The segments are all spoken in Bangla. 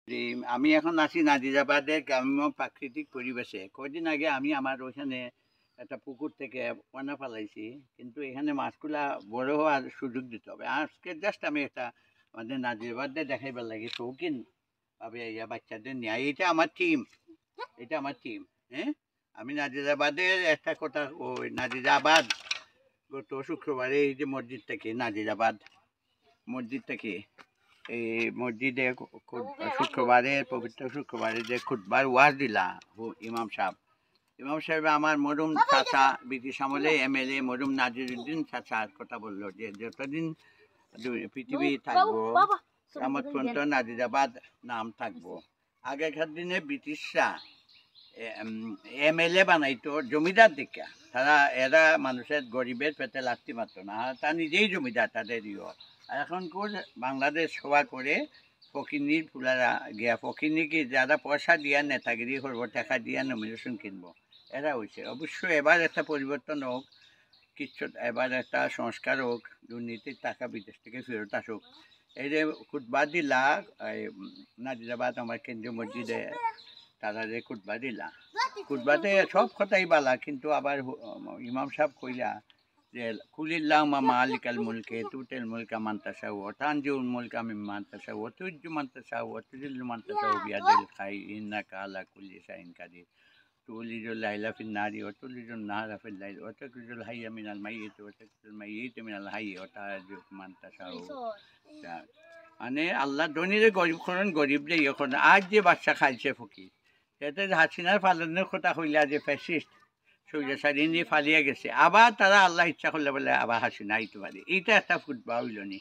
জি, আমি এখন আছি নাজিরাবাদের গ্রাম্য প্রাকৃতিক পরিবেশে। কয়দিন আগে আমি আমার ওইখানে একটা পুকুর থেকে পোনা ফেলাইছি, কিন্তু এখানে মাছগুলা বড় হওয়ার সুযোগ দিতে হবে। আজকে জাস্ট আমি একটা আমাদের নাজিরাবাদে দেখাইবার লাগে শৌখিন ভাবে ইয়া বাচ্চাদের নিয়ে এইটা আমার টিম, এটা আমার টিম। হ্যাঁ, আমি নাজিরাবাদের একটা কথা, ওই নাজিরাবাদ গত শুক্রবারে এই যে মসজিদ থেকে নাজিরাবাদ মসজিদ থেকে এই মসজিদে শুক্রবারে পবিত্র শুক্রবারে যে খুতবার ওয়াজ দিলা ইমাম সাহেব আমার মরুম চাচা ব্রিটিশ আমলে এমএলএ মরুম নাজিরুদ্দিন চাচার কথা বললো যে যতদিন পৃথিবী থাকবো আমার পর্যন্ত নাজিরাবাদ নাম থাকবো। আগেকার দিনে ব্রিটিশরা এমএলএ বানাইতো জমিদার দিকা, এরা মানুষের গরিবের পেটে লাথি মারতো না, তা নিজেই জমিদার তাদের আর এখন বাংলাদেশ সভা করে ফকিনির ফুলারা গিয়া ফকিনিকে যারা পয়সা দিয়া নেতাগিরি করবো, টাকা দিয়া নমিনেশন কিনবো, এরা হয়েছে। অবশ্য এবার একটা পরিবর্তন হোক, কিছু এবার একটা সংস্কার হোক, দুর্নীতির টাকা বিদেশ থেকে ফেরত আসুক। এই যে খুতবা দিলা নাজিরাবাদ আমার কেন্দ্রীয় মসজিদে, তারা যে খুতবা দিলা, খুতবাতে সব কথাই বালা, কিন্তু আবার ইমাম সাহেব কইলা যে কুলিল্লাহুম্মা মালিকাল মুলকি তুতিল মুলকা মান তাশাউ ওয়া তানজিউল মুলকা মিম্মান তাশাউ ওয়া তুইজ্জু মান তাশাউ ওয়া তুযিল্লু মান তাশাউ বিয়াদিল খায়র ইন্নাকা আলা কুল্লি শাইইন কাদির তুলিজুল লাইলা ফিন নাহারি ওয়া তুলিজুন নাহারা ফিল লাইল ওয়া তুখরিজুল হাইয়্যা মিনাল মাইয়্যিতি ওয়া তুখরিজুল মাইয়্যিতা মিনাল হাইয়্যি ওয়া তারজু মান তাশাউ। মানে আল্লাহ ধনীরে গরিব করেন, গরিবরে ইয়ে করেন। আজ যে বাচ্চা খাইছে ফকির, এতে হাসিনার পালনের কথা কইলা যে ফ্যাসিস্ট সৈরাচারী নিয়ে ফালিয়া গেছে, আবার তারা আল্লাহ ইচ্ছা করলে বলে আবার হাসিনা আইতে পারে। এইটা একটা খুতবা হইল নি,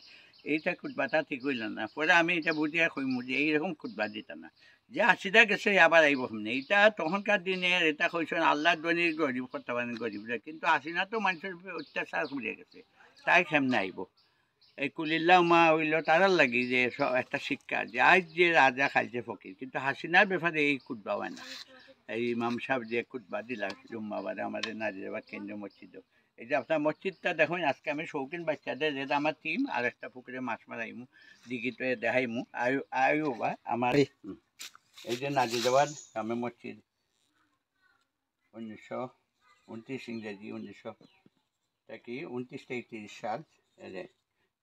এইটা খুতবাটা ঠিক হইল না। পরে আমি এটা বুঝিয়া কইমু যে এইরকম খুতবা দিত না, যে হাসিনা গেছে আবার আইব সামনে। এইটা তখনকার দিনের এটা কইছেন আল্লাহ ধনীর গরিব করতে পারেন গরিবরা, কিন্তু হাসিনা তো মানুষের অত্যাচার করিয়া গেছে, তাই কেমনে আইব। এই কুলিল্লাহুম্মা হইল তারার লাগি যে একটা শিক্ষা, যে আজ যে রাজা খাইছে ফকির, কিন্তু হাসিনার ব্যাপারে এই খুতবা হয় না। এই ইমাম সাহেব যে খুতবা দিলা জুম্মাবারে আমাদের নাজিরাবাদ কেন্দ্রীয় মসজিদ, এই যে আপনার মসজিদটা দেখুন। আজকে আমি শৌখিন বাচ্চাদের, যেটা আমার টিম, আর একটা পুকুরে মাছ মারাইমু, দিঘিতে দেখাইমু। আয়ু বা আমার এই যে নাজিরাবাদ জামে মসজিদ 1929 ইংরেজি 1929-30 সাল।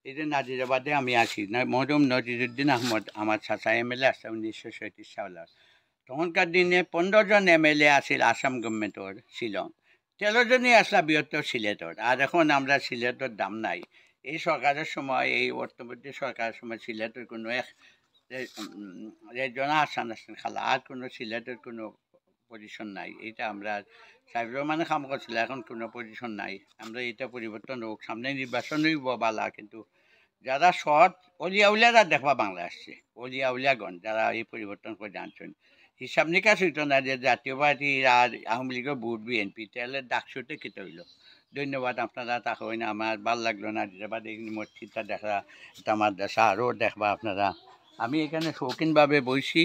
এই যে নাজিরাবাদে আমি আছি, মরহুম নজিরুদ্দিন আহমদ আমার চাচা এমএলএ আছে 1937 সালের। তখনকার দিনে 15 জন এমএলএ আছিল আসাম গভর্নমেন্টর, শিলং 13 জনই আসলা বৃহত্তর সিলেটর। আর এখন আমরা সিলেটর দাম নাই। এই সরকারের সময়, এই অর্থবর্তী সরকারের সময় সিলেটের কোনো জনা আসান আসেন খালা, আর কোনো সিলেটের কোনো পজিশন নাই। এইটা আমরা সাহেবরা মানে কাম করছিল, এখন কোনো পজিশন নাই। আমরা এটা পরিবর্তন হোক, সামনে নির্বাচন হইব বালা, কিন্তু যারা সৎ অলিয়া উলিয়ারা দেখবা বাংলা আসছে, অলিয়া উলিয়াগণ যারা এই পরিবর্তন করে জানছেন। হিসাব নিকাশ হইতো না যে জাতীয় পার্টি আর আওয়ামী লীগের ভোট বিএনপি, তাহলে ডাকসুতে কেটে হইল। ধন্যবাদ আপনারা তা হয় না, আমার ভাল লাগলো না যেটা এই মসজিদটা দেখা, এটা মাদ্রাসা আরও দেখবা আপনারা। আমি এখানে শৌখিনভাবে বইছি।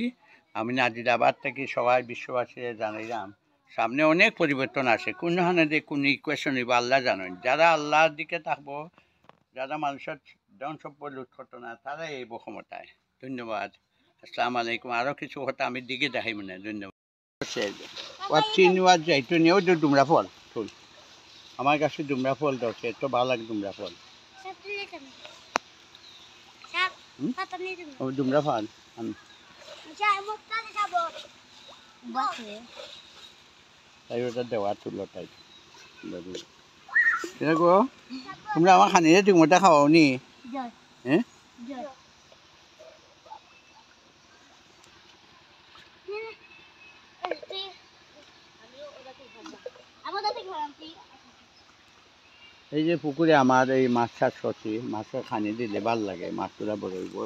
আমি নাজিরাবাদ থেকে সবাই বিশ্ববাসী জানাইলাম সামনে অনেক পরিবর্তন আসে, কোনখানে যে কোন ইকুয়েশন হইব আল্লাহ জানেন। যারা আল্লাহর দিকে থাকবো, যারা মানুষের ধন সম্পদ লুট করতো না, তারা এই ক্ষমতায়। ধন্যবাদ, আসসালামু আলাইকুম। আরও কিছু কথা আমি দিকে দেখাই মনে। ধন্যবাদ। যাইতো নিয়েও যে ডুমরা ফল ফুল, আমার কাছে ডুমরা ফল দরছে, এত ভালো লাগে ডুমরা ফল। ডুমরা ফল আমি তাই ওটা দেওয়া তুলো তাই। তোমরা আমার খানিরে ঠিকমতো খাওয়াও নি? হ্যাঁ, এই যে পুকুরে আমার এই মাছ চাষ করছি, মাছের খানি দিলে ভাল লাগে, মাছগুলা বড় হইব।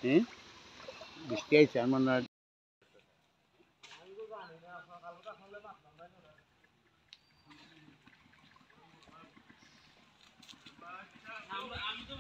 হ্যাঁ, বৃষ্টি আইছে আর মনে হয়। আমি তো